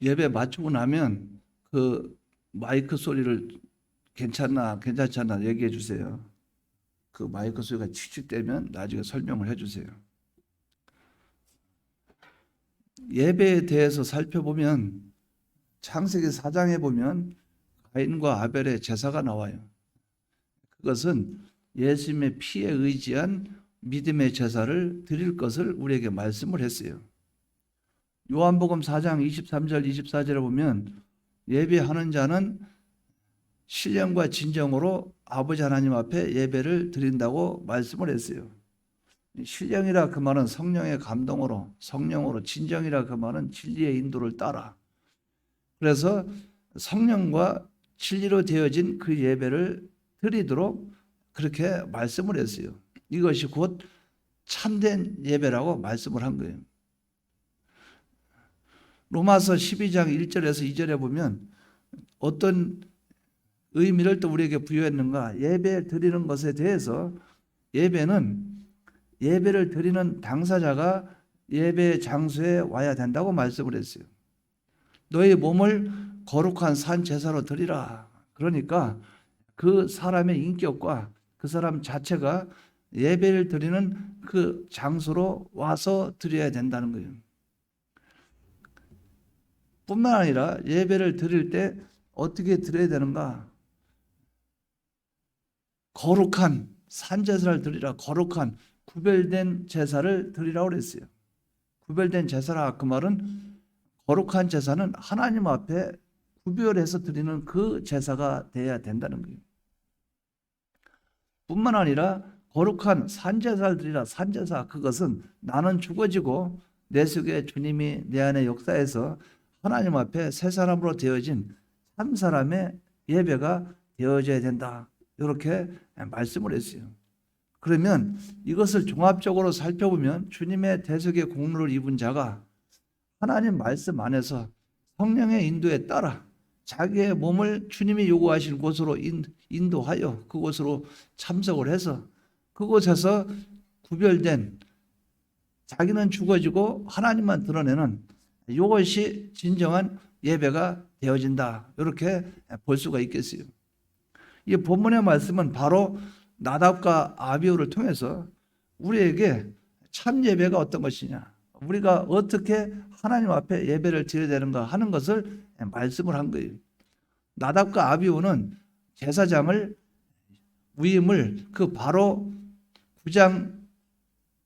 예배 마치고 나면 그 마이크 소리를 괜찮지 않나 얘기해 주세요. 그 마이크 소리가 칙칙대면 나중에 설명을 해 주세요. 예배에 대해서 살펴보면 창세기 4장에 보면 가인과 아벨의 제사가 나와요. 그것은 예수님의 피에 의지한 믿음의 제사를 드릴 것을 우리에게 말씀을 했어요. 요한복음 4장 23절 24절에 보면 예배하는 자는 신령과 진정으로 아버지 하나님 앞에 예배를 드린다고 말씀을 했어요. 신령이라 그 말은 성령의 감동으로, 성령으로, 진정이라 그 말은 진리의 인도를 따라. 그래서 성령과 진리로 되어진 그 예배를 드리도록 그렇게 말씀을 했어요. 이것이 곧 참된 예배라고 말씀을 한 거예요. 로마서 12장 1절에서 2절에 보면 어떤 의미를 또 우리에게 부여했는가? 예배 드리는 것에 대해서 예배는 예배를 드리는 당사자가 예배 장소에 와야 된다고 말씀을 했어요. 너희 몸을 거룩한 산 제사로 드리라. 그러니까 그 사람의 인격과 그 사람 자체가 예배를 드리는 그 장소로 와서 드려야 된다는 거예요. 뿐만 아니라 예배를 드릴 때 어떻게 드려야 되는가? 거룩한 산제사를 드리라. 거룩한 구별된 제사를 드리라고 그랬어요. 구별된 제사라 그 말은 거룩한 제사는 하나님 앞에 구별해서 드리는 그 제사가 돼야 된다는 거예요. 뿐만 아니라 거룩한 산제사를 드리라. 산제사 그것은 나는 죽어지고 내 속에 주님이 내 안에 역사해서 하나님 앞에 새 사람으로 되어진 한 사람의 예배가 되어져야 된다. 이렇게 말씀을 했어요. 그러면 이것을 종합적으로 살펴보면 주님의 대속의 공로를 입은 자가 하나님 말씀 안에서 성령의 인도에 따라 자기의 몸을 주님이 요구하신 곳으로 인도하여 그곳으로 참석을 해서 그곳에서 구별된 자기는 죽어지고 하나님만 드러내는 이것이 진정한 예배가 되어진다. 이렇게 볼 수가 있겠어요. 이 본문의 말씀은 바로 나답과 아비후를 통해서 우리에게 참 예배가 어떤 것이냐, 우리가 어떻게 하나님 앞에 예배를 드려야 되는가 하는 것을 말씀을 한 거예요. 나답과 아비후는 제사장을 위임을 그 바로 9장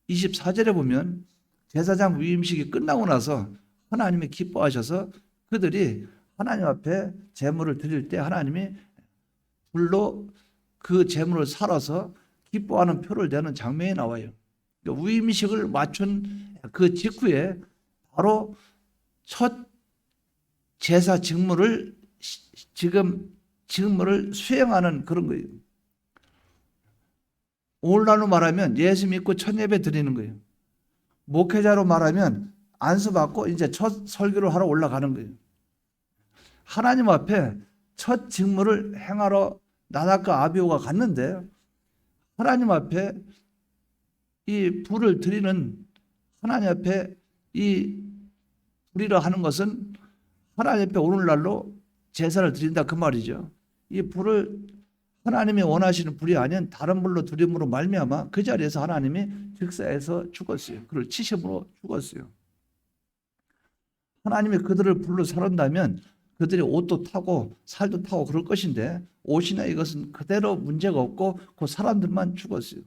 24절에 보면 제사장 위임식이 끝나고 나서 하나님이 기뻐하셔서 그들이 하나님 앞에 제물을 드릴 때 하나님이 불로 그 제물을 살아서 기뻐하는 표를 내는 장면이 나와요. 위임식을 맞춘 그 직후에 바로 첫 제사 직무를 수행하는 그런 거예요. 오늘날로 말하면 예수 믿고 첫 예배 드리는 거예요. 목회자로 말하면 안수 받고 이제 첫 설교를 하러 올라가는 거예요. 하나님 앞에 첫 직무를 행하러 나답과 아비후가 갔는데 하나님 앞에 이 불을 드리는 하나님 앞에 이 불이라 하는 것은 하나님 앞에 오늘날로 제사를 드린다 그 말이죠. 이 불을 하나님이 원하시는 불이 아닌 다른 불로 드림으로 말미암아 그 자리에서 하나님이 즉사해서 죽었어요. 그를 치심으로 죽었어요. 하나님이 그들을 불로 살았다면 그들이 옷도 타고 살도 타고 그럴 것인데 옷이나 이것은 그대로 문제가 없고 그 사람들만 죽었어요.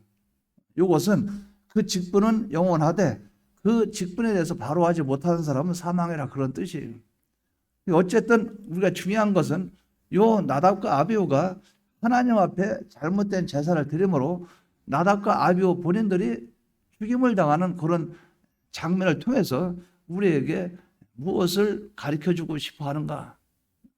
이것은 그 직분은 영원하되 그 직분에 대해서 바로 하지 못하는 사람은 사망이라 그런 뜻이에요. 어쨌든 우리가 중요한 것은 요 나답과 아비후가 하나님 앞에 잘못된 제사를 드림으로 나답과 아비후 본인들이 죽임을 당하는 그런 장면을 통해서 우리에게 무엇을 가르쳐주고 싶어 하는가,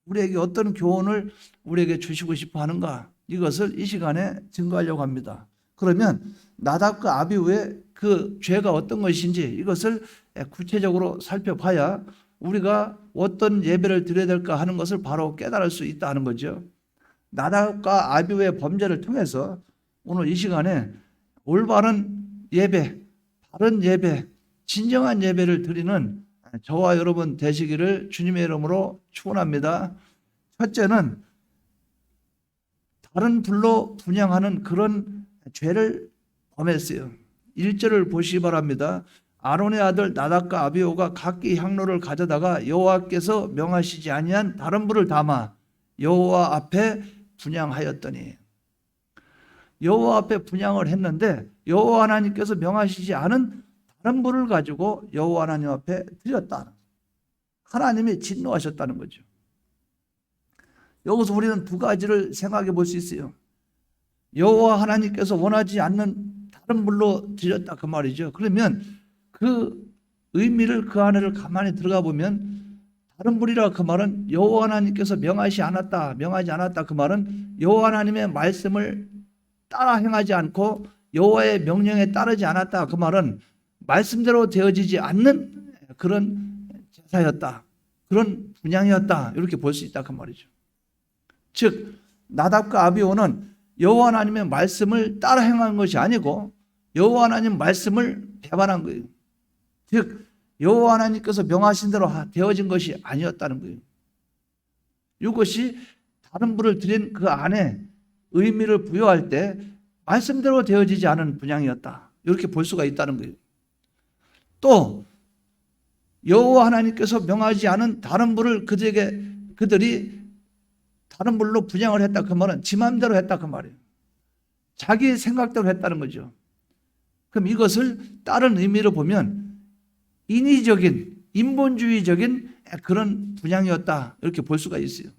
우리에게 어떤 교훈을 우리에게 주시고 싶어 하는가, 이것을 이 시간에 증거하려고 합니다. 그러면 나답과 아비후의 그 죄가 어떤 것인지 이것을 구체적으로 살펴봐야 우리가 어떤 예배를 드려야 될까 하는 것을 바로 깨달을 수 있다 하는 거죠. 나답과 아비후의 범죄를 통해서 오늘 이 시간에 올바른 예배, 바른 예배, 진정한 예배를 드리는 저와 여러분 되시기를 주님의 이름으로 축원합니다. 첫째는 다른 불로 분향하는 그런 죄를 범했어요. 1절을 보시기 바랍니다. 아론의 아들 나답과 아비후가 각기 향로를 가져다가 여호와께서 명하시지 아니한 다른 불을 담아 여호와 앞에 분향하였더니, 여호와 앞에 분향을 했는데 여호와 하나님께서 명하시지 않은 다른 불을 가지고 여호와 하나님 앞에 드렸다. 하나님이 진노하셨다는 거죠. 여기서 우리는 두 가지를 생각해 볼 수 있어요. 여호와 하나님께서 원하지 않는 다른 불로 드렸다 그 말이죠. 그러면 그 의미를 그 안에를 가만히 들어가 보면 다른 불이라 그 말은 여호와 하나님께서 명하지 않았다 그 말은 여호와 하나님의 말씀을 따라 행하지 않고 여호와의 명령에 따르지 않았다 그 말은 말씀대로 되어지지 않는 그런 제사였다, 그런 분향이었다, 이렇게 볼 수 있다 그 말이죠. 즉 나답과 아비후는 여호와 하나님의 말씀을 따라 행한 것이 아니고 여호와 하나님 말씀을 배반한 거예요. 즉 여호와 하나님께서 명하신 대로 되어진 것이 아니었다는 거예요. 이것이 다른 불을 드린 그 안에 의미를 부여할 때 말씀대로 되어지지 않은 분향이었다, 이렇게 볼 수가 있다는 거예요. 또 여호와 하나님께서 명하지 않은 다른 불을 그들이 다른 불로 분향을 했다 그 말은 지 마음대로 했다 그 말이에요. 자기 생각대로 했다는 거죠. 그럼 이것을 다른 의미로 보면 인위적인 인본주의적인 그런 분향이었다, 이렇게 볼 수가 있어요.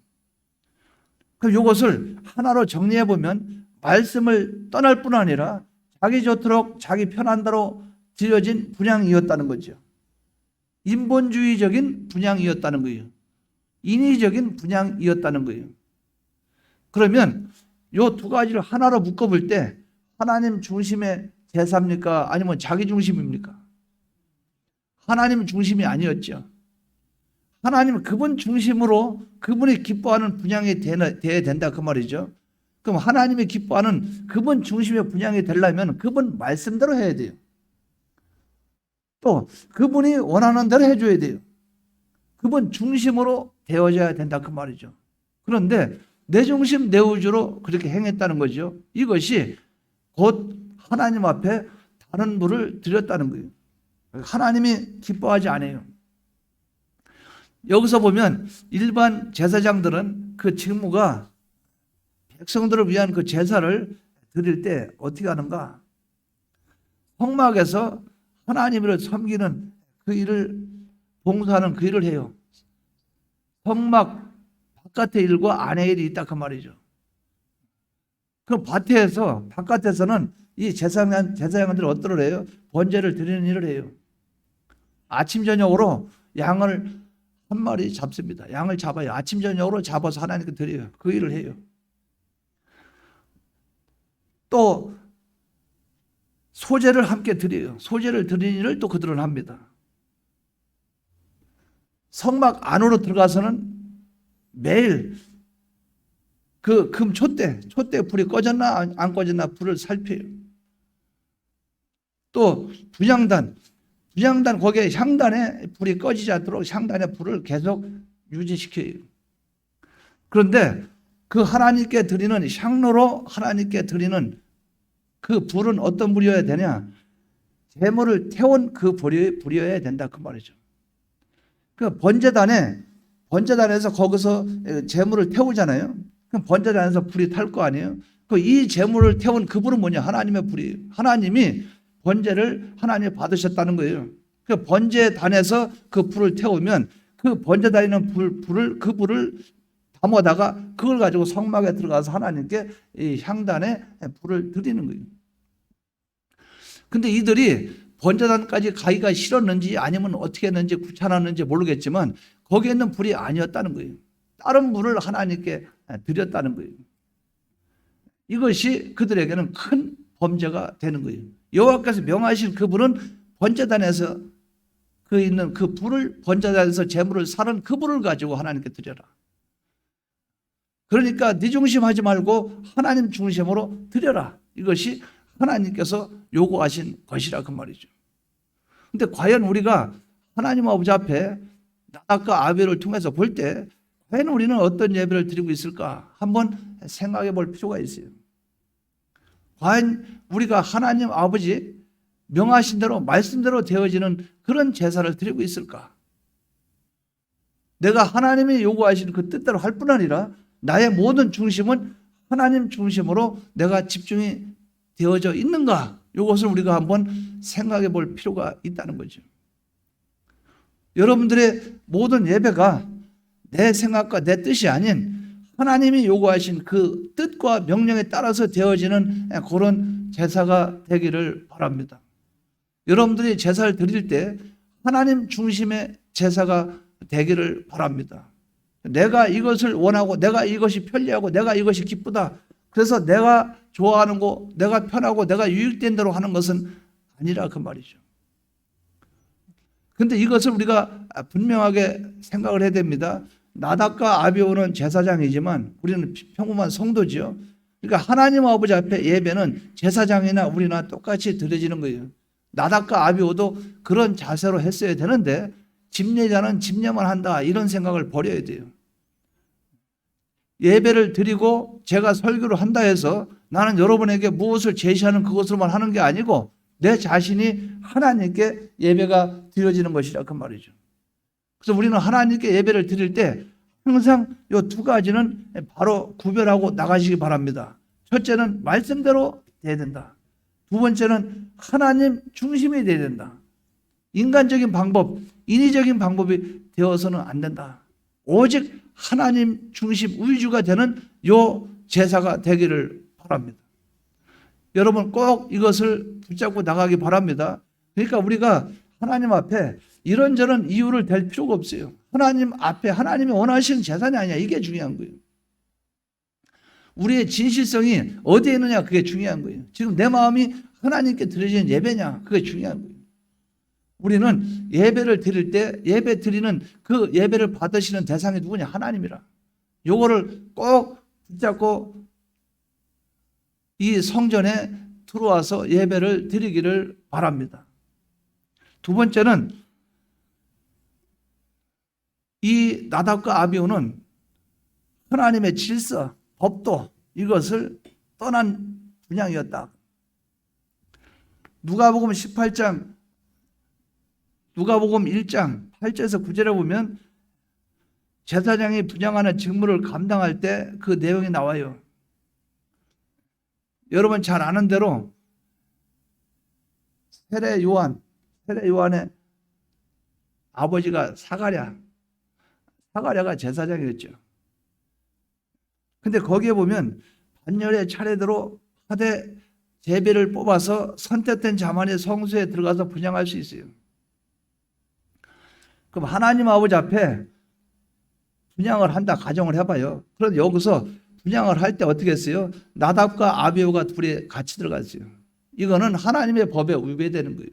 그럼 이것을 하나로 정리해 보면 말씀을 떠날 뿐 아니라 자기 좋도록 자기 편한 대로 드려진 분향이었다는 거죠. 인본주의적인 분향이었다는 거예요. 인위적인 분향이었다는 거예요. 그러면 이 두 가지를 하나로 묶어볼 때 하나님 중심의 제사입니까? 아니면 자기 중심입니까? 하나님 중심이 아니었죠. 하나님 그분 중심으로 그분이 기뻐하는 분향이 되어야 된다 그 말이죠. 그럼 하나님이 기뻐하는 그분 중심의 분향이 되려면 그분 말씀대로 해야 돼요. 또 그분이 원하는 대로 해줘야 돼요. 그분 중심으로 되어져야 된다 그 말이죠. 그런데 내 중심 내 우주로 그렇게 행했다는 거죠. 이것이 곧 하나님 앞에 다른 불을 드렸다는 거예요. 하나님이 기뻐하지 않아요. 여기서 보면 일반 제사장들은 그 직무가 백성들을 위한 그 제사를 드릴 때 어떻게 하는가? 성막에서 하나님을 섬기는 그 일을 봉사하는 그 일을 해요. 성막 바깥의 일과 안의 일이 있다 그 말이죠. 그 밭에서 바깥에서는 이 제사장들이 어떤 일을 해요? 번제를 드리는 일을 해요. 아침 저녁으로 양을 한 마리 잡습니다. 양을 잡아요. 아침 저녁으로 잡아서 하나님께 드려요. 그 일을 해요. 또 소제를 함께 드려요. 소제를 드리는 일을 또 그들은 합니다. 성막 안으로 들어가서는 매일 그 금 촛대 불이 꺼졌나 안 꺼졌나 불을 살펴요. 또 분향단 거기에 향단에 불이 꺼지지 않도록 향단에 불을 계속 유지시켜요. 그런데 그 하나님께 드리는 향로로 하나님께 드리는 그 불은 어떤 불이어야 되냐? 제물을 태운 그 불이어야 된다 그 말이죠. 그 번제단에서 거기서 제물을 태우잖아요. 그럼 번제단에서 불이 탈 거 아니에요. 그 이 제물을 태운 그 불은 뭐냐? 하나님의 불이에요. 하나님이 번제를 하나님이 받으셨다는 거예요. 그 번제단에서 그 불을 태우면 그 번제단에 있는 그 불을 담아다가 그걸 가지고 성막에 들어가서 하나님께 이 향단에 불을 드리는 거예요. 근데 이들이 번제단까지 가기가 싫었는지 아니면 어떻게 했는지 귀찮았는지 모르겠지만 거기에 있는 불이 아니었다는 거예요. 다른 불을 하나님께 드렸다는 거예요. 이것이 그들에게는 큰 범죄가 되는 거예요. 여호와께서 명하신 그 불은 번제단에서 그 있는 그 불을 번제단에서 제물을 사는 그 불을 가지고 하나님께 드려라. 그러니까 네 중심하지 말고 하나님 중심으로 드려라. 이것이 하나님께서 요구하신 것이라 그 말이죠. 근데 과연 우리가 하나님 아버지 앞에 나답과 아비후를 통해서 볼 때 과연 우리는 어떤 예배를 드리고 있을까 한번 생각해 볼 필요가 있어요. 과연 우리가 하나님 아버지 명하신 대로 말씀대로 되어지는 그런 제사를 드리고 있을까? 내가 하나님이 요구하시는 그 뜻대로 할 뿐 아니라 나의 모든 중심은 하나님 중심으로 내가 집중이 되어져 있는가? 이것을 우리가 한번 생각해 볼 필요가 있다는 거죠. 여러분들의 모든 예배가 내 생각과 내 뜻이 아닌 하나님이 요구하신 그 뜻과 명령에 따라서 되어지는 그런 제사가 되기를 바랍니다. 여러분들이 제사를 드릴 때 하나님 중심의 제사가 되기를 바랍니다. 내가 이것을 원하고 내가 이것이 편리하고 내가 이것이 기쁘다. 그래서 내가 좋아하는 거, 내가 편하고 내가 유익된 대로 하는 것은 아니라 그 말이죠. 그런데 이것을 우리가 분명하게 생각을 해야 됩니다. 나답과 아비후는 제사장이지만 우리는 평범한 성도지요. 그러니까 하나님 아버지 앞에 예배는 제사장이나 우리나 똑같이 드려지는 거예요. 나답과 아비후도 그런 자세로 했어야 되는데 집례자는 집례만 한다 이런 생각을 버려야 돼요. 예배를 드리고 제가 설교를 한다 해서 나는 여러분에게 무엇을 제시하는 그것으로만 하는 게 아니고 내 자신이 하나님께 예배가 드려지는 것이라 그 말이죠. 그래서 우리는 하나님께 예배를 드릴 때 항상 이 두 가지는 바로 구별하고 나가시기 바랍니다. 첫째는 말씀대로 돼야 된다. 두 번째는 하나님 중심이 돼야 된다. 인간적인 방법, 인위적인 방법이 되어서는 안 된다. 오직 하나님 중심 위주가 되는 요 제사가 되기를 바랍니다. 여러분 꼭 이것을 붙잡고 나가기 바랍니다. 그러니까 우리가 하나님 앞에 이런저런 이유를 댈 필요가 없어요. 하나님 앞에 하나님이 원하시는 제사냐 아니냐 이게 중요한 거예요. 우리의 진실성이 어디에 있느냐 그게 중요한 거예요. 지금 내 마음이 하나님께 드려지는 예배냐 그게 중요한 거예요. 우리는 예배를 드릴 때 예배 드리는 그 예배를 받으시는 대상이 누구냐 하나님이라. 요거를 꼭 붙잡고 이 성전에 들어와서 예배를 드리기를 바랍니다. 두 번째는 이 나답과 아비후는 하나님의 질서, 법도 이것을 떠난 분향이었다. 누가복음 18장 누가복음 1장 8절에서 9절에 보면 제사장이 분향하는 직무를 감당할 때 그 내용이 나와요. 여러분 잘 아는 대로 세례 요한의 아버지가 사가랴가 제사장이었죠. 근데 거기에 보면 반열의 차례대로 하되 제비를 뽑아서 선택된 자만이 성소에 들어가서 분향할 수 있어요. 그럼 하나님 아버지 앞에 분향을 한다 가정을 해봐요. 그런데 여기서 분향을 할 때 어떻게 했어요? 나답과 아비후가 둘이 같이 들어갔어요. 이거는 하나님의 법에 위배되는 거예요.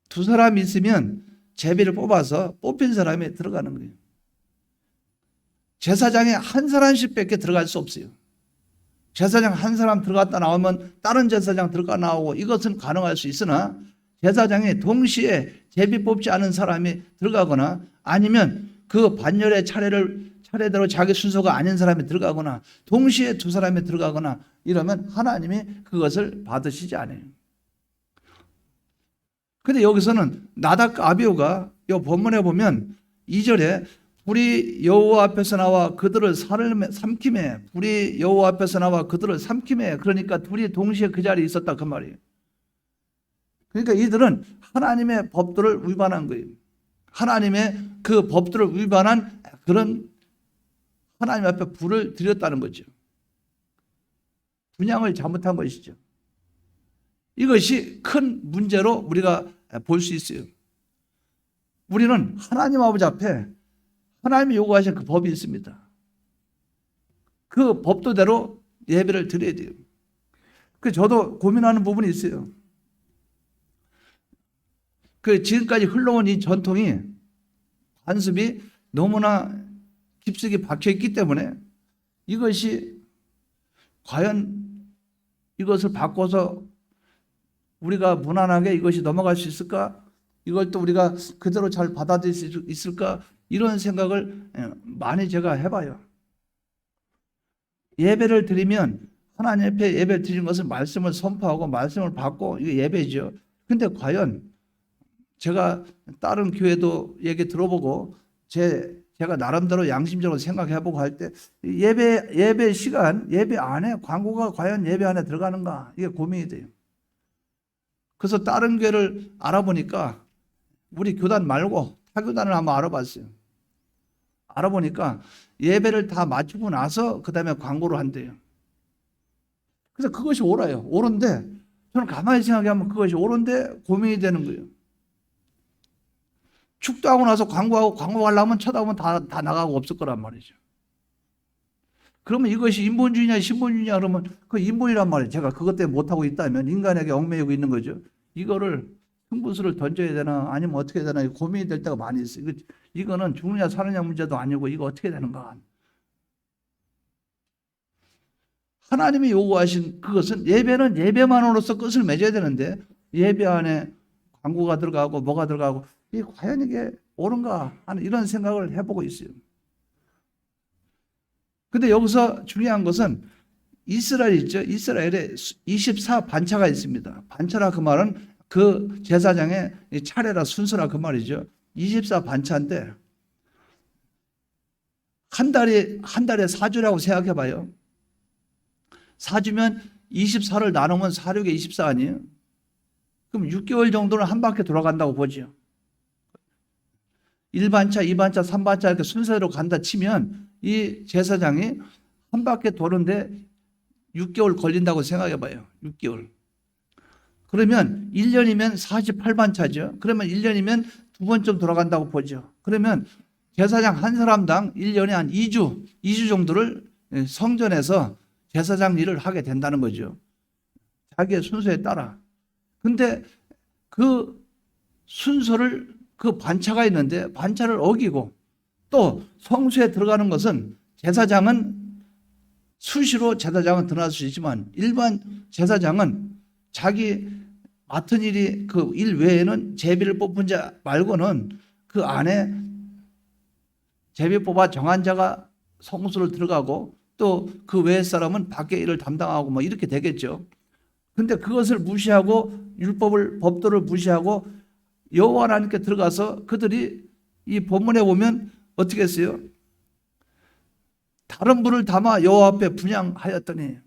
두 사람이 있으면 제비를 뽑아서 뽑힌 사람이 들어가는 거예요. 제사장이 한 사람씩밖에 들어갈 수 없어요. 제사장 한 사람 들어갔다 나오면 다른 제사장 들어가 나오고 이것은 가능할 수 있으나 제사장이 동시에 제비 뽑지 않은 사람이 들어가거나 아니면 그 반열의 차례대로 자기 순서가 아닌 사람이 들어가거나 동시에 두 사람이 들어가거나 이러면 하나님이 그것을 받으시지 않아요. 근데 여기서는 나답과 아비후가 이 본문에 보면 2절에 불이 여호와 앞에서 나와 그들을 삼키매 불이 여호와 앞에서 나와 그들을 삼키매 그러니까 둘이 동시에 그 자리에 있었다 그 말이에요. 그러니까 이들은 하나님의 법도를 위반한 거예요. 하나님의 그 법도를 위반한 그런 하나님 앞에 불을 드렸다는 거죠. 분향을 잘못한 것이죠. 이것이 큰 문제로 우리가 볼 수 있어요. 우리는 하나님 아버지 앞에 하나님이 요구하신 그 법이 있습니다. 그 법도대로 예배를 드려야 돼요. 그래서 저도 고민하는 부분이 있어요. 그 지금까지 흘러온 이 전통이 관습이 너무나 깊숙이 박혀 있기 때문에 이것이 과연 이것을 바꿔서 우리가 무난하게 이것이 넘어갈 수 있을까? 이걸 또 우리가 그대로 잘 받아들일 수 있을까? 이런 생각을 많이 제가 해봐요. 예배를 드리면 하나님 앞에 예배를 드리는 것은 말씀을 선포하고 말씀을 받고 이게 예배죠. 근데 과연 제가 다른 교회도 얘기 들어보고 제가 나름대로 양심적으로 생각해보고 할 때 예배 시간, 예배 안에 광고가 과연 예배 안에 들어가는가 이게 고민이 돼요. 그래서 다른 교회를 알아보니까 우리 교단 말고 타교단을 한번 알아봤어요. 알아보니까 예배를 다 마치고 나서 그 다음에 광고를 한대요. 그래서 그것이 옳아요. 옳은데 저는 가만히 생각하면 그것이 옳은데 고민이 되는 거예요. 축도하고 나서 광고하려면 쳐다보면 다 나가고 없을 거란 말이죠. 그러면 이것이 인본주의냐 신본주의냐 그러면 그 인본이란 말이에요. 제가 그것 때문에 못하고 있다면 인간에게 얽매이고 있는 거죠. 이거를 승부수를 던져야 되나 아니면 어떻게 해야 되나 고민이 될 때가 많이 있어요. 이거는 죽느냐 사느냐 문제도 아니고 이거 어떻게 되는가. 하나님이 요구하신 그것은 예배는 예배만으로서 끝을 맺어야 되는데 예배 안에 광고가 들어가고 뭐가 들어가고 이게 과연 이게 옳은가 하는 이런 생각을 해보고 있어요. 근데 여기서 중요한 것은 이스라엘 있죠. 이스라엘에 24반차가 있습니다. 반차라 그 말은 그 제사장의 차례라 순서라 그 말이죠. 24반차인데 한 달에 4주라고 생각해 봐요. 4주면 24를 나누면 4, 6에 24 아니에요? 그럼 6개월 정도는 한 바퀴 돌아간다고 보죠. 1반차, 2반차, 3반차 이렇게 순서대로 간다 치면 이 제사장이 한 바퀴 도는데 6개월 걸린다고 생각해 봐요. 6개월. 그러면 1년이면 48반차죠. 그러면 1년이면 두 번쯤 돌아간다고 보죠. 그러면 제사장 한 사람당 1년에 한 2주 정도를 성전에서 제사장 일을 하게 된다는 거죠. 자기의 순서에 따라. 근데 그 순서를 그 반차가 있는데 반차를 어기고 또 성수에 들어가는 것은 제사장은 수시로 제사장은 드러날 수 있지만 일반 제사장은 자기 맡은 일이 그 일 외에는 제비를 뽑은 자 말고는 그 안에 제비 뽑아 정한 자가 성수를 들어가고 또 그 외의 사람은 밖에 일을 담당하고 뭐 이렇게 되겠죠. 근데 그것을 무시하고 법도를 무시하고 여호와 하나님께 들어가서 그들이 이 본문에 보면 어떻게 했어요? 다른 분을 담아 여호와 앞에 분향하였더니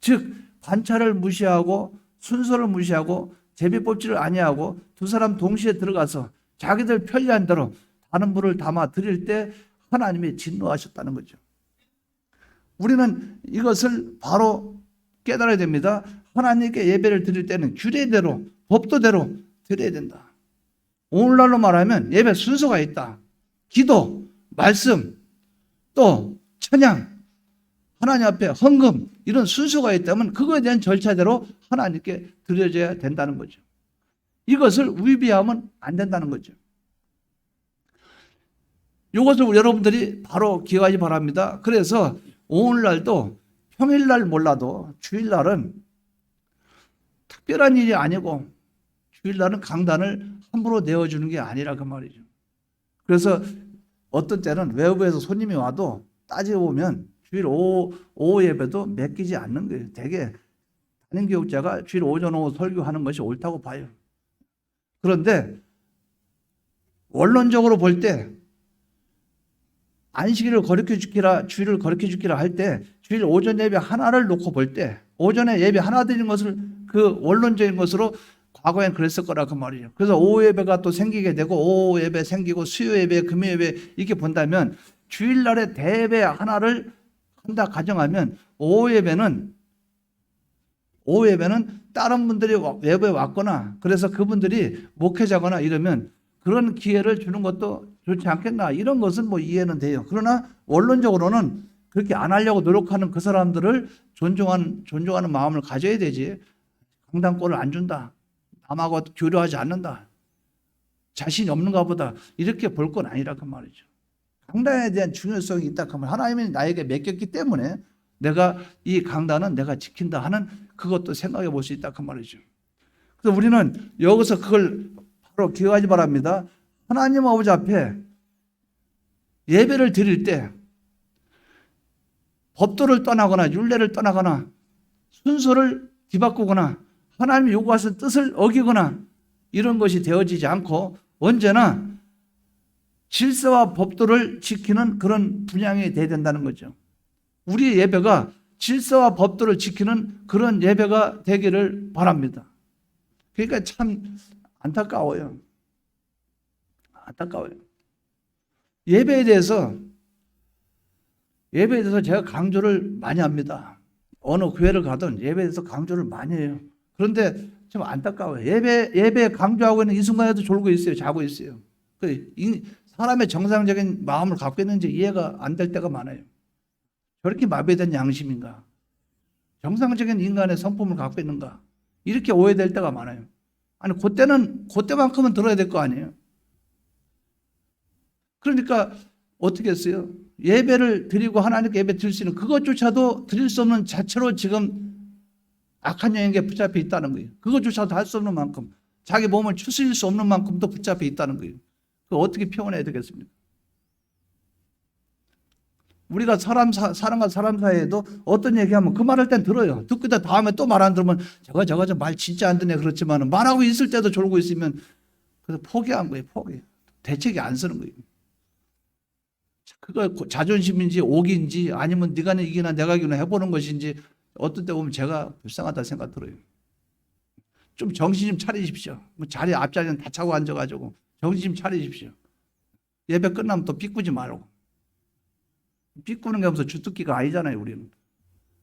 즉 반차를 무시하고 순서를 무시하고 제비 뽑지를 아니하고 두 사람 동시에 들어가서 자기들 편리한 대로 다른 분을 담아 드릴 때 하나님이 진노하셨다는 거죠. 우리는 이것을 바로 깨달아야 됩니다. 하나님께 예배를 드릴 때는 규례대로 법도대로 드려야 된다. 오늘날로 말하면 예배 순서가 있다. 기도, 말씀, 또 찬양, 하나님 앞에 헌금 이런 순서가 있다면 그거에 대한 절차대로 하나님께 드려져야 된다는 거죠. 이것을 위배하면 안 된다는 거죠. 이것을 여러분들이 바로 기억하기 바랍니다. 그래서 오늘날도 평일날 몰라도 주일날은 특별한 일이 아니고 주일날은 강단을 함부로 내어주는 게 아니라 그 말이죠. 그래서 어떤 때는 외부에서 손님이 와도 따지고 보면 주일 오후 예배도 맡기지 않는 거예요. 대개 담임교육자가 주일 오전 오후 설교하는 것이 옳다고 봐요. 그런데 원론적으로 볼 때 안식일을 가르쳐 주기라 주일을 가르쳐 주기라 할 때 주일 오전 예배 하나를 놓고 볼 때 오전에 예배 하나 드리는 것을 그 원론적인 것으로 과거엔 그랬을 거라 그 말이에요. 그래서 오후 예배가 또 생기게 되고 오후 예배 생기고 수요 예배, 금요 예배 이렇게 본다면 주일날에 대예배 하나를 한다 가정하면 오후 예배는 다른 분들이 예배에 왔거나 그래서 그분들이 목회자거나 이러면 그런 기회를 주는 것도 좋지 않겠나 이런 것은 뭐 이해는 돼요. 그러나 원론적으로는 그렇게 안 하려고 노력하는 그 사람들을 존중하는 마음을 가져야 되지. 강단권을 안 준다. 남하고 교류하지 않는다. 자신이 없는가 보다. 이렇게 볼 건 아니라 그 말이죠. 강단에 대한 중요성이 있다 하면 하나님이 나에게 맡겼기 때문에 내가 이 강단은 내가 지킨다 하는 그것도 생각해 볼 수 있다 그 말이죠. 그래서 우리는 여기서 그걸 바로 기억하지 바랍니다. 하나님 아버지 앞에 예배를 드릴 때 법도를 떠나거나 율례를 떠나거나 순서를 뒤바꾸거나 하나님이 요구하신 뜻을 어기거나 이런 것이 되어지지 않고 언제나 질서와 법도를 지키는 그런 분양이 돼야 된다는 거죠. 우리 예배가 질서와 법도를 지키는 그런 예배가 되기를 바랍니다. 그러니까 참 안타까워요. 안타까워요. 예배에 대해서 제가 강조를 많이 합니다. 어느 교회를 가든 예배에 대해서 강조를 많이 해요. 그런데 좀 안타까워요. 예배 강조하고 있는 이 순간에도 졸고 있어요. 자고 있어요. 사람의 정상적인 마음을 갖고 있는지 이해가 안 될 때가 많아요. 저렇게 마비된 양심인가? 정상적인 인간의 성품을 갖고 있는가? 이렇게 오해될 때가 많아요. 아니, 그때만큼은 들어야 될 거 아니에요. 그러니까 어떻게 했어요? 예배를 드리고 하나님께 예배 드릴 수 있는 그것조차도 드릴 수 없는 자체로 지금 악한 영에게 붙잡혀 있다는 거예요. 그것조차도 할 수 없는 만큼, 자기 몸을 추스릴 수 없는 만큼도 붙잡혀 있다는 거예요. 그거 어떻게 표현해야 되겠습니까? 우리가 사람과 사람 사이에도 어떤 얘기하면 그 말할 땐 들어요. 듣고 있다 다음에 또 말 안 들으면 저거 말 진짜 안 듣네 그렇지만 말하고 있을 때도 졸고 있으면 그래서 포기한 거예요. 포기. 대책이 안 쓰는 거예요. 그거 자존심인지 오기인지 아니면 네가 이기나 내가 이기나 해보는 것인지 어떤 때 보면 제가 불쌍하다 생각 들어요. 좀 정신 좀 차리십시오. 자리 앞자리는 다 차고 앉아가지고 정신 좀 차리십시오. 예배 끝나면 또 삐꾸지 말고. 삐꾸는 게 무슨 주특기가 아니잖아요. 우리는.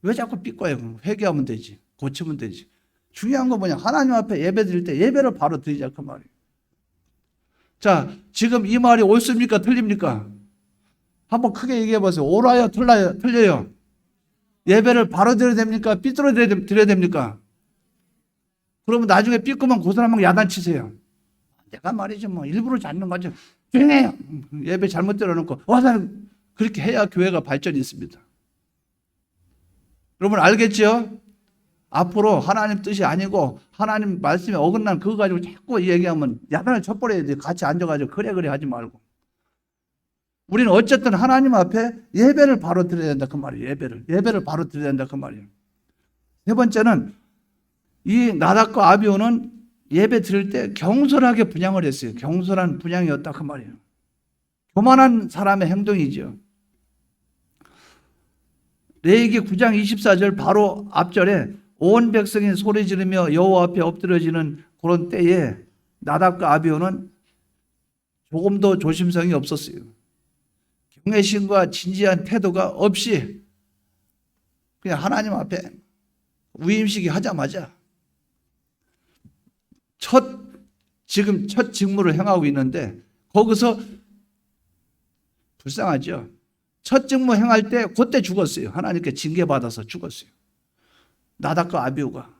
왜 자꾸 삐꿔요? 회개하면 되지. 고치면 되지. 중요한 건 뭐냐? 하나님 앞에 예배 드릴 때 예배를 바로 드리자 그 말이에요. 자, 지금 이 말이 옳습니까? 틀립니까? 한번 크게 얘기해 보세요. 옳아요? 틀려요? 예배를 바로 드려야 됩니까? 삐뚤어 드려야 됩니까? 그러면 나중에 삐꾸면 그 사람하고 야단치세요. 내가 말이지 뭐 일부러 잡는 거죠. 조용해요. 예배 잘못 들어놓고 와서 그렇게 해야 교회가 발전이 있습니다. 여러분 알겠죠? 앞으로 하나님 뜻이 아니고 하나님 말씀에 어긋난 그거 가지고 자꾸 얘기하면 야단을 쳐버려야 돼. 같이 앉아가지고 그래 하지 말고. 우리는 어쨌든 하나님 앞에 예배를 바로 드려야 된다 그 말이에요. 예배를 바로 드려야 된다 그 말이에요. 세 번째는 이 나답과 아비후는 예배 드릴 때 경솔하게 분양을 했어요. 경솔한 분양이었다 그 말이에요. 교만한 사람의 행동이죠. 레위기 9장 24절 바로 앞절에 온 백성이 소리 지르며 여호와 앞에 엎드려지는 그런 때에 나답과 아비후는 조금도 조심성이 없었어요. 경외심과 진지한 태도가 없이 그냥 하나님 앞에 위임시기 하자마자 지금 첫 직무를 행하고 있는데 거기서 불쌍하죠. 첫 직무 행할 때 그때 죽었어요. 하나님께 징계받아서 죽었어요. 나답과 아비후가.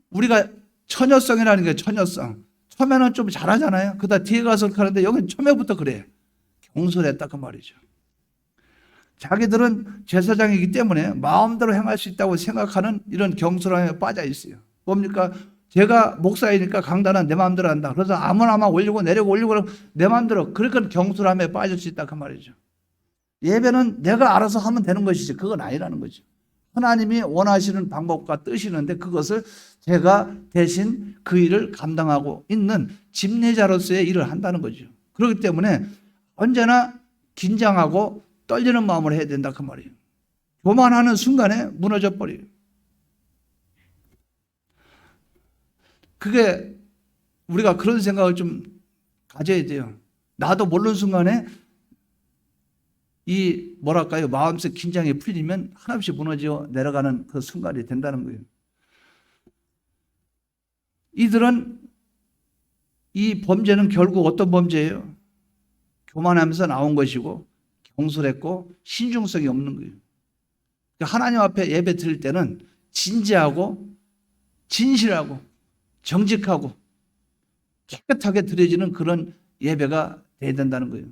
우리가 처녀성이라는 게 처녀성. 처음에는 좀 잘하잖아요. 그러다 뒤에 가서 하는데 여기는 처음부터 그래. 경솔했다 그 말이죠. 자기들은 제사장이기 때문에 마음대로 행할 수 있다고 생각하는 이런 경솔함에 빠져 있어요. 뭡니까? 제가 목사이니까 강단은 내 마음대로 한다. 그래서 아무나 올리고 내리고 올리고 내 마음대로 그러니까 경솔함에 빠질 수 있다 그 말이죠. 예배는 내가 알아서 하면 되는 것이지 그건 아니라는 거죠. 하나님이 원하시는 방법과 뜻이는데 그것을 제가 대신 그 일을 감당하고 있는 집례자로서의 일을 한다는 거죠. 그렇기 때문에 언제나 긴장하고 떨리는 마음으로 해야 된다 그 말이에요. 교만하는 순간에 무너져 버려요. 그게 우리가 그런 생각을 좀 가져야 돼요. 나도 모르는 순간에 이 뭐랄까요 마음속 긴장이 풀리면 하나씩 무너져 내려가는 그 순간이 된다는 거예요. 이들은 이 범죄는 결국 어떤 범죄예요? 교만하면서 나온 것이고 경솔했고 신중성이 없는 거예요. 그러니까 하나님 앞에 예배 드릴 때는 진지하고 진실하고 정직하고 깨끗하게 드려지는 그런 예배가 돼야 된다는 거예요.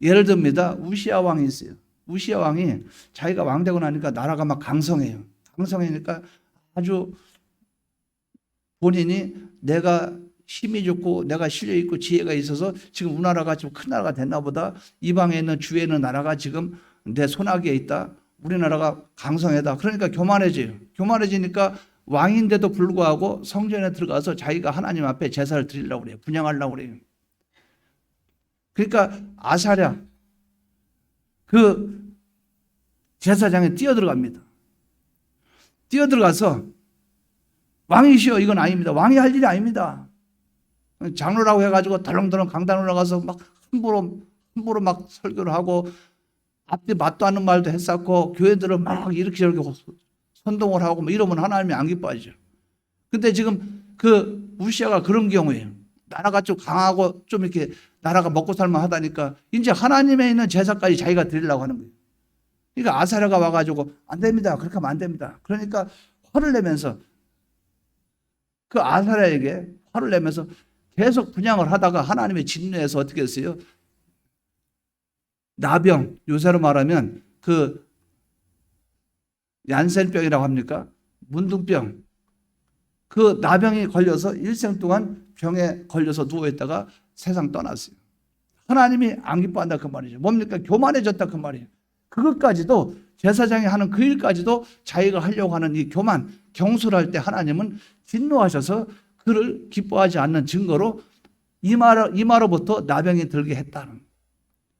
예를 듭니다. 우시아 왕이 있어요. 우시아 왕이 자기가 왕 되고 나니까 나라가 막 강성해요. 강성하니까 아주 본인이 내가 힘이 좋고 내가 실력 있고 지혜가 있어서 지금 우리나라가 좀 큰 나라가 됐나 보다. 이방에 있는 주위에 있는 나라가 지금 내 손아귀에 있다. 우리나라가 강성하다. 그러니까 교만해져요. 교만해지니까 왕인데도 불구하고 성전에 들어가서 자기가 하나님 앞에 제사를 드리려고 그래요. 분향하려고 그래요. 그러니까 아사랴 그 제사장에 뛰어들어갑니다. 뛰어들어가서 왕이시여, 이건 아닙니다. 왕이 할 일이 아닙니다. 장로라고 해가지고 덜렁덜렁 강단 올라가서 막 함부로 막 설교를 하고 앞뒤 맞도 않는 말도 했었고 교회들은 막 이렇게 저렇게 선동을 하고 뭐 이러면 하나님이 안 기뻐하죠. 근데 지금 그 우시아가 그런 경우에요. 나라가 좀 강하고 좀 이렇게 나라가 먹고 살만 하다니까 이제 하나님에 있는 제사까지 자기가 드리려고 하는 거예요. 그러니까 아사랴가 와가지고 안 됩니다. 그렇게 하면 안 됩니다. 그러니까 화를 내면서 그 아사랴에게 화를 내면서 계속 분향을 하다가 하나님의 진노에서 어떻게 했어요? 나병, 요새로 말하면 그 얀센병이라고 합니까? 문둥병. 그 나병이 걸려서 일생 동안 병에 걸려서 누워있다가 세상 떠났어요. 하나님이 안 기뻐한다 그 말이죠. 뭡니까? 교만해졌다 그 말이에요. 그것까지도 제사장이 하는 그 일까지도 자기가 하려고 하는 이 교만, 경솔할 때 하나님은 진노하셔서 그를 기뻐하지 않는 증거로 이마로부터 나병이 들게 했다는,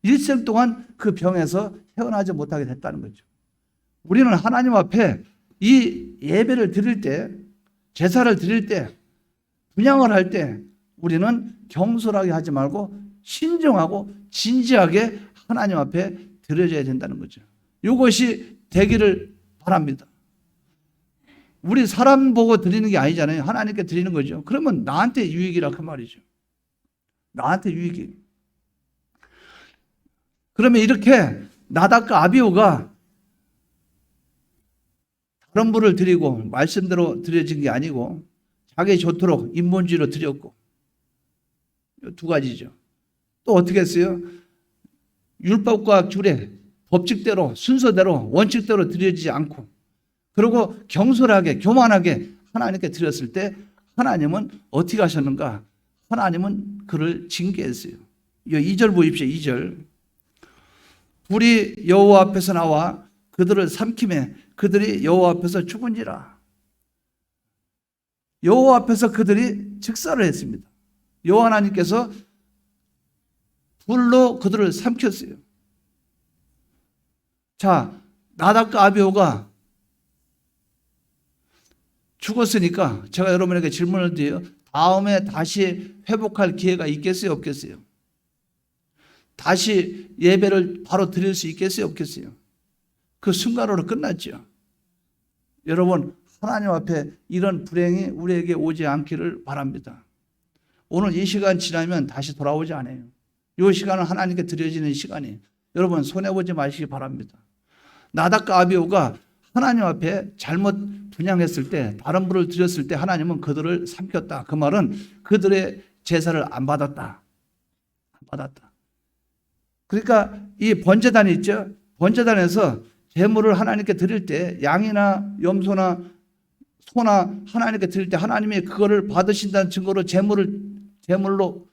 일생 동안 그 병에서 헤어나지 못하게 됐다는 거죠. 우리는 하나님 앞에 이 예배를 드릴 때, 제사를 드릴 때, 분향을 할 때 우리는 경솔하게 하지 말고 신중하고 진지하게 하나님 앞에 드려져야 된다는 거죠. 이것이 되기를 바랍니다. 우리 사람 보고 드리는 게 아니잖아요. 하나님께 드리는 거죠. 그러면 나한테 유익이라 그 말이죠. 나한테 유익이. 그러면 이렇게 나답과 아비후가 다른 분을 드리고 말씀대로 드려진 게 아니고 자기 좋도록 인본주의로 드렸고, 두 가지죠. 또 어떻게 했어요? 율법과 규례, 법칙대로, 순서대로, 원칙대로 드려지지 않고, 그리고 경솔하게, 교만하게 하나님께 드렸을 때 하나님은 어떻게 하셨는가? 하나님은 그를 징계했어요. 2절 보십시오. 2절. 불이 여호와 앞에서 나와 그들을 삼키매 그들이 여호와 앞에서 죽은지라. 여호와 앞에서 그들이 즉사를 했습니다. 여호와 하나님께서 불로 그들을 삼켰어요. 자, 나답과 아비후가 죽었으니까 제가 여러분에게 질문을 드려요. 다음에 다시 회복할 기회가 있겠어요, 없겠어요? 다시 예배를 바로 드릴 수 있겠어요, 없겠어요? 그 순간으로 끝났죠. 여러분, 하나님 앞에 이런 불행이 우리에게 오지 않기를 바랍니다. 오늘 이 시간 지나면 다시 돌아오지 않아요. 이 시간은 하나님께 드려지는 시간이에요. 여러분, 손해보지 마시기 바랍니다. 나답과 아비후가 하나님 앞에 잘못 분향했을 때, 다른 분을 드렸을 때 하나님은 그들을 삼켰다. 그 말은 그들의 제사를 안 받았다. 안 받았다. 그러니까 이 번제단이 있죠. 번제단에서 제물을 하나님께 드릴 때, 양이나 염소나 소나 하나님께 드릴 때 하나님이 그거를 받으신다는 증거로 제물로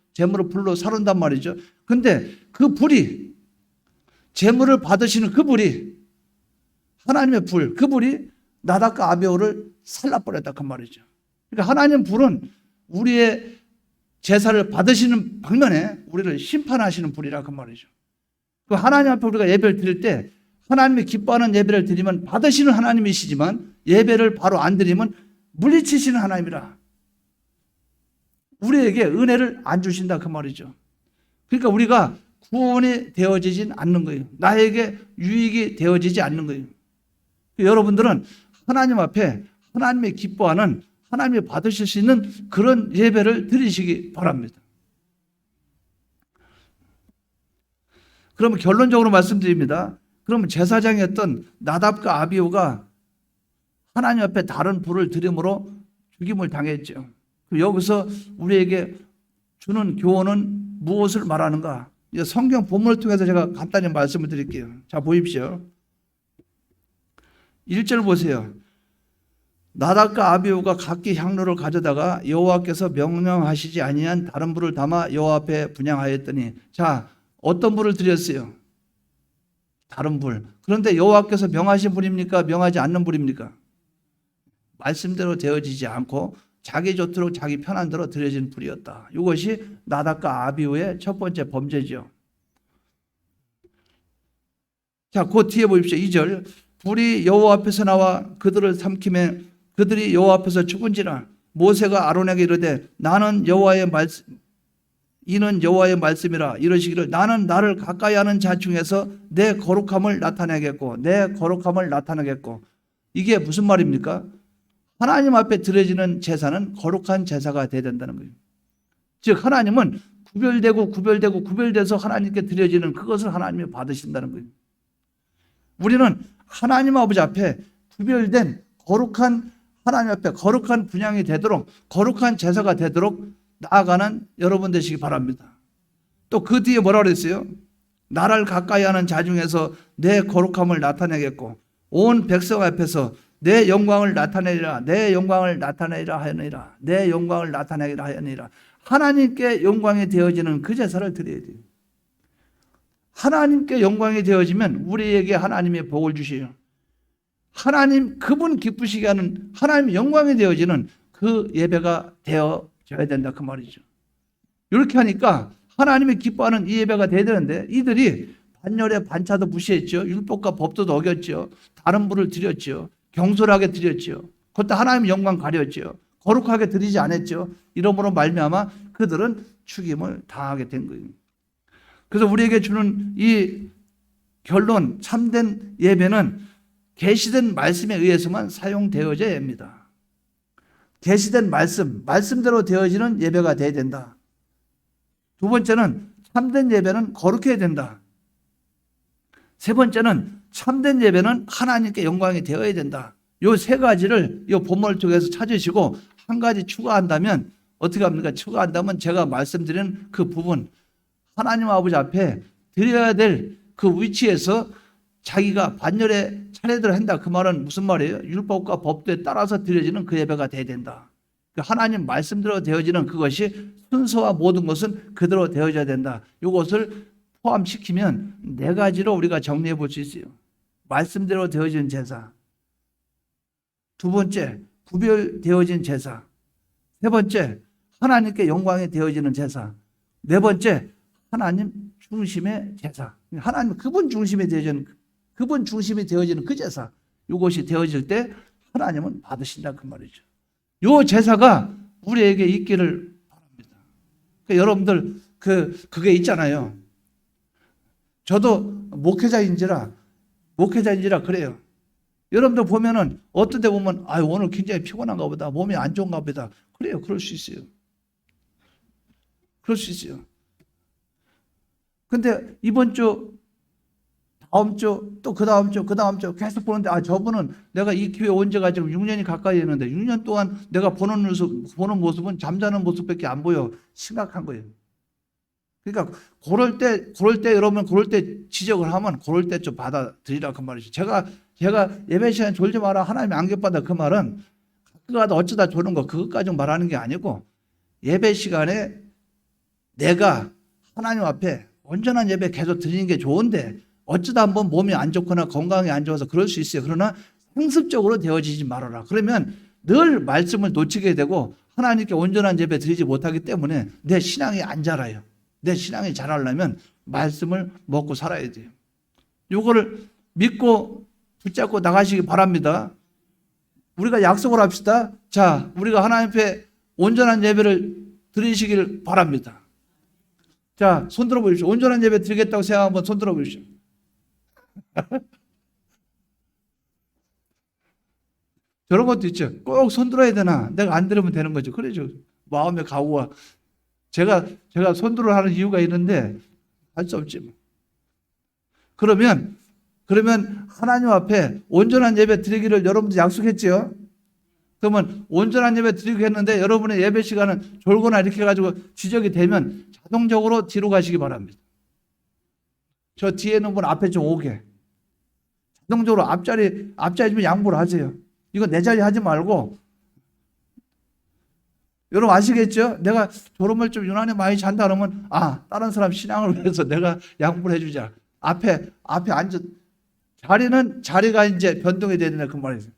불로 사른단 말이죠. 근데 그 불이, 제물을 받으시는 그 불이, 하나님의 불, 그 불이 나답과 아비후를 살라버렸다 그 말이죠. 그러니까 하나님 불은 우리의 제사를 받으시는 방면에 우리를 심판하시는 불이라 그 말이죠. 그 하나님 앞에 우리가 예배를 드릴 때 하나님이 기뻐하는 예배를 드리면 받으시는 하나님이시지만, 예배를 바로 안 드리면 물리치시는 하나님이라. 우리에게 은혜를 안 주신다 그 말이죠. 그러니까 우리가 구원이 되어지진 않는 거예요. 나에게 유익이 되어지지 않는 거예요. 여러분들은 하나님 앞에 하나님이 기뻐하는, 하나님이 받으실 수 있는 그런 예배를 드리시기 바랍니다. 그러면 결론적으로 말씀드립니다. 그러면 제사장이었던 나답과 아비후가 하나님 앞에 다른 불을 드림으로 죽임을 당했죠. 여기서 우리에게 주는 교훈은 무엇을 말하는가? 성경 본문을 통해서 제가 간단히 말씀을 드릴게요. 자, 보십시오. 1절 보세요. 나답과 아비후가 각기 향로를 가져다가 여호와께서 명령하시지 아니한 다른 불을 담아 여호와 앞에 분향하였더니, 자, 어떤 불을 드렸어요? 다른 불. 그런데 여호와께서 명하신 불입니까? 명하지 않는 불입니까? 말씀대로 되어지지 않고 자기 좋도록 자기 편한 대로 드려진 불이었다. 이것이 나답과 아비후의 첫 번째 범죄죠. 자, 그 뒤에 보십시오. 2절. 불이 여호와 앞에서 나와 그들을 삼키매 그들이 여호와 앞에서 죽은지라. 모세가 아론에게 이르되 이는 여호와의 말씀이라 이러시기를, 나는 나를 가까이 하는 자 중에서 내 거룩함을 나타내겠고 내 거룩함을 나타내겠고. 이게 무슨 말입니까? 하나님 앞에 드려지는 제사는 거룩한 제사가 되어야 된다는 거예요. 즉 하나님은 구별돼서 하나님께 드려지는 그것을 하나님이 받으신다는 거예요. 우리는 하나님 아버지 앞에 구별된 거룩한, 하나님 앞에 거룩한 분향이 되도록, 거룩한 제사가 되도록 나아가는 여러분 되시기 바랍니다. 또 그 뒤에 뭐라 그랬어요? 나를 가까이 하는 자 중에서 내 거룩함을 나타내겠고 온 백성 앞에서 내 영광을 나타내리라, 내 영광을 나타내리라 하였느니라, 내 영광을 나타내리라 하였느니라. 하나님께 영광이 되어지는 그 제사를 드려야 돼요. 하나님께 영광이 되어지면 우리에게 하나님의 복을 주시요. 하나님, 그분 기쁘시게 하는, 하나님 영광이 되어지는 그 예배가 되어져야 된다 그 말이죠. 이렇게 하니까 하나님이 기뻐하는 이 예배가 돼야 되는데 이들이 반열에 반차도 무시했죠. 율법과 법도 어겼죠. 다른 불을 드렸죠. 경솔하게 드렸죠. 그것도 하나님 영광 가렸죠. 거룩하게 드리지 않았죠. 이러므로 말미암아 그들은 죽임을 당하게 된 거예요. 그래서 우리에게 주는 이 결론, 참된 예배는 계시된 말씀에 의해서만 사용되어져야 합니다. 계시된 말씀대로 되어지는 예배가 되어야 된다. 두 번째는 참된 예배는 거룩해야 된다. 세 번째는 참된 예배는 하나님께 영광이 되어야 된다. 이 세 가지를 이 본문을 통해서 찾으시고 한 가지 추가한다면 어떻게 합니까? 추가한다면 제가 말씀드린 그 부분, 하나님 아버지 앞에 드려야 될 그 위치에서 자기가 반열에 차례대로 한다. 그 말은 무슨 말이에요? 율법과 법도에 따라서 드려지는 그 예배가 돼야 된다. 하나님 말씀대로 되어지는 그것이 순서와 모든 것은 그대로 되어져야 된다. 이것을 포함시키면 네 가지로 우리가 정리해 볼 수 있어요. 말씀대로 되어진 제사, 두 번째 구별되어진 제사, 세 번째 하나님께 영광이 되어지는 제사, 네 번째 하나님 중심의 제사. 하나님 그분 중심이 되어지는 그 제사. 이것이 되어질 때 하나님은 받으신다 그 말이죠. 이 제사가 우리에게 있기를 바랍니다. 그러니까 여러분들 그게 있잖아요. 저도 목회자인지라 그래요. 여러분들 보면은 어떤 데 보면 오늘 굉장히 피곤한가 보다. 몸이 안 좋은가 보다. 그래요. 그럴 수 있어요. 근데 이번 주, 다음 주, 또 그 다음 주 계속 보는데 저분은 내가 이 교회 온 지가 지금 6년이 가까이 됐는데 6년 동안 내가 보는 모습은 잠자는 모습밖에 안 보여. 심각한 거예요. 그러니까 그럴 때 여러분 그럴 때 지적을 하면 그럴 때 좀 받아들이라 그 말이죠. 제가 예배 시간에 졸지 마라 하나님이 안 기뻐한다 그 말은 가끔가다 어쩌다 조는 거 그것까지 말하는 게 아니고 예배 시간에 내가 하나님 앞에 온전한 예배 계속 드리는 게 좋은데 어쩌다 한번 몸이 안 좋거나 건강이 안 좋아서 그럴 수 있어요. 그러나 상습적으로 되어지지 말아라. 그러면 늘 말씀을 놓치게 되고 하나님께 온전한 예배 드리지 못하기 때문에 내 신앙이 안 자라요. 내 신앙이 자라려면 말씀을 먹고 살아야 돼요. 이거를 믿고 붙잡고 나가시기 바랍니다. 우리가 약속을 합시다. 자, 우리가 하나님 앞에 온전한 예배를 드리시길 바랍니다. 자, 손 들어 보십시오. 온전한 예배 드리겠다고 생각하면 손 들어 보십시오. 저런 것도 있죠. 꼭 손 들어야 되나? 내가 안 들으면 되는 거죠. 그러죠. 마음의 각오와. 제가 손들어 하는 이유가 있는데 할 수 없지. 그러면 하나님 앞에 온전한 예배 드리기를 여러분들 약속했지요? 그러면 온전한 예배 드리고 했는데 여러분의 예배 시간은 졸거나 이렇게 해가지고 지적이 되면 자동적으로 뒤로 가시기 바랍니다. 저 뒤에 있는 분 앞에 좀 오게. 자동적으로 앞자리 좀 양보를 하세요. 이거 내 자리 하지 말고, 여러분 아시겠죠? 내가 졸음을 좀 유난히 많이 잔다 그러면, 아, 다른 사람 신앙을 위해서 내가 양보를 해주자. 앞에 앉아, 자리가 이제 변동이 되는 그 말이에요.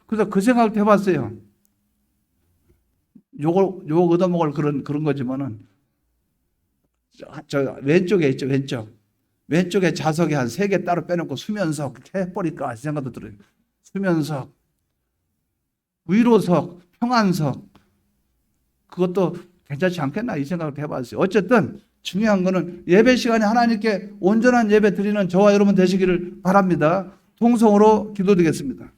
그래서 그 생각을 해봤어요. 욕 얻어먹을 그런 거지만은, 저 왼쪽에 있죠, 왼쪽에 좌석에 한 3개 따로 빼놓고 수면석 해버릴까 생각도 들어요. 수면석, 위로석, 평안석, 그것도 괜찮지 않겠나 이 생각을 해봤어요. 어쨌든 중요한 거는 예배 시간에 하나님께 온전한 예배 드리는 저와 여러분 되시기를 바랍니다. 통성으로 기도드리겠습니다.